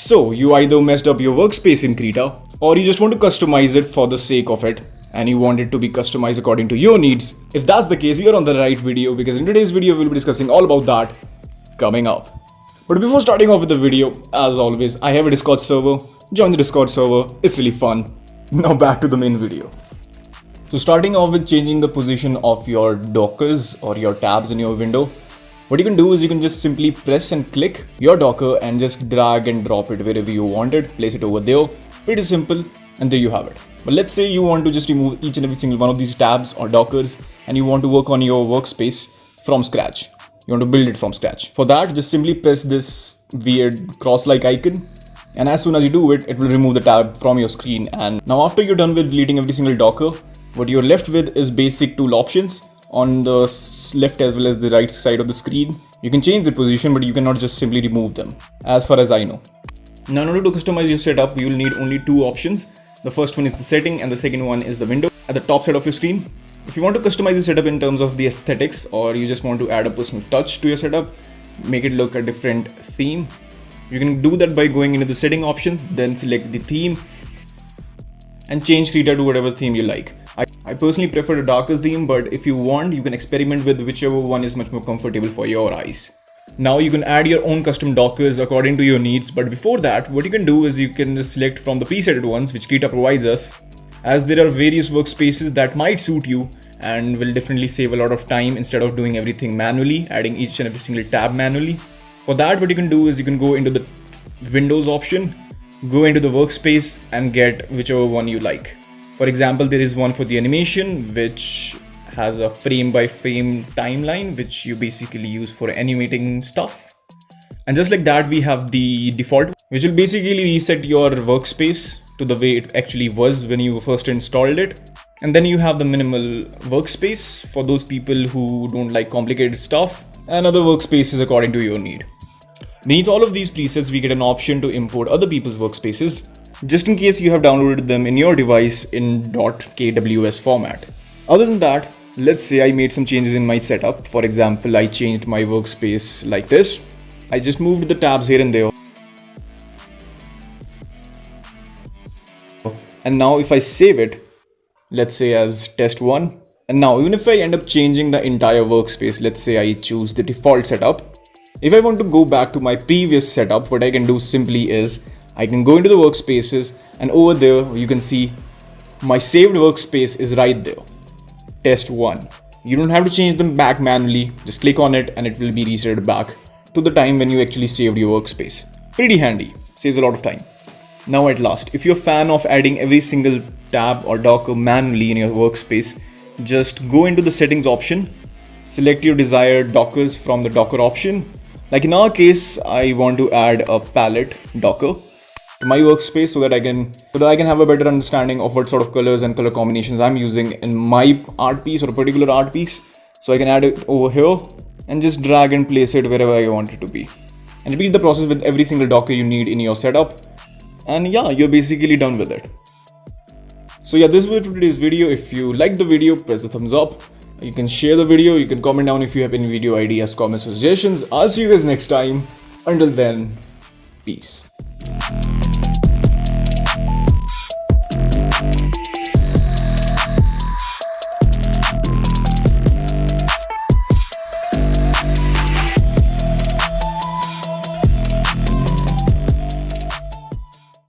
So you either messed up your workspace in Krita, or you just want to customize it for the sake of it and you want it to be customized according to your needs. If that's the case, you're on the right video, because in today's video we'll be discussing all about that coming up. But before starting off with the video, as always, I have a Discord server. Join the Discord server, it's really fun. Now back to the main video. So starting off with changing the position of your dockers or your tabs in your window, what you can do is you can just simply press and click your docker and just drag and drop it wherever you want it, place it over there. Pretty simple, and there you have it. But let's say you want to just remove each and every single one of these tabs or dockers and you want to work on your workspace from scratch. You want to build it from scratch. For that, just simply press this weird cross-like icon, and as soon as you do it, it will remove the tab from your screen. And now after you're done with deleting every single docker, what you're left with is basic tool options on the left as well as the right side of the screen. You can change the position, but you cannot just simply remove them, as far as I know. Now in order to customize your setup, you will need only two options. The first one is the setting and the second one is the window at the top side of your screen. If you want to customize your setup in terms of the aesthetics, or you just want to add a personal touch to your setup, make it look a different theme, you can do that by going into the setting options, then select the theme and change Krita to whatever theme you like. I personally prefer the darker theme, but if you want, you can experiment with whichever one is much more comfortable for your eyes. Now you can add your own custom dockers according to your needs, but before that, what you can do is you can just select from the presetted ones which Krita provides us, as there are various workspaces that might suit you and will definitely save a lot of time instead of doing everything manually, adding each and every single tab manually. For that, what you can do is you can go into the Windows option, go into the workspace and get whichever one you like. For example, there is one for the animation which has a frame by frame timeline which you basically use for animating stuff. And just like that, we have the default, which will basically reset your workspace to the way it actually was when you first installed it. And then you have the minimal workspace for those people who don't like complicated stuff, and other workspaces according to your need. Beneath all of these presets, we get an option to import other people's workspaces, just in case you have downloaded them in your device in .kws format. Other than that, let's say I made some changes in my setup. For example, I changed my workspace like this. I just moved the tabs here and there. And now if I save it, let's say as test 1. And now even if I end up changing the entire workspace, let's say I choose the default setup. If I want to go back to my previous setup, what I can do simply is I can go into the workspaces, and over there you can see my saved workspace is right there. Test 1. You don't have to change them back manually. Just click on it and it will be reset back to the time when you actually saved your workspace. Pretty handy. Saves a lot of time. Now at last, if you're a fan of adding every single tab or docker manually in your workspace, just go into the settings option, select your desired dockers from the docker option. Like in our case, I want to add a palette docker to my workspace so that I can have a better understanding of what sort of colors and color combinations I'm using in my art piece or a particular art piece. So I can add it over here and just drag and place it wherever I want it to be. And repeat the process with every single docker you need in your setup. And yeah, you're basically done with it. So yeah, this was today's video. If you liked the video, press the thumbs up. You can share the video. You can comment down if you have any video ideas, comments, suggestions. I'll see you guys next time. Until then, peace.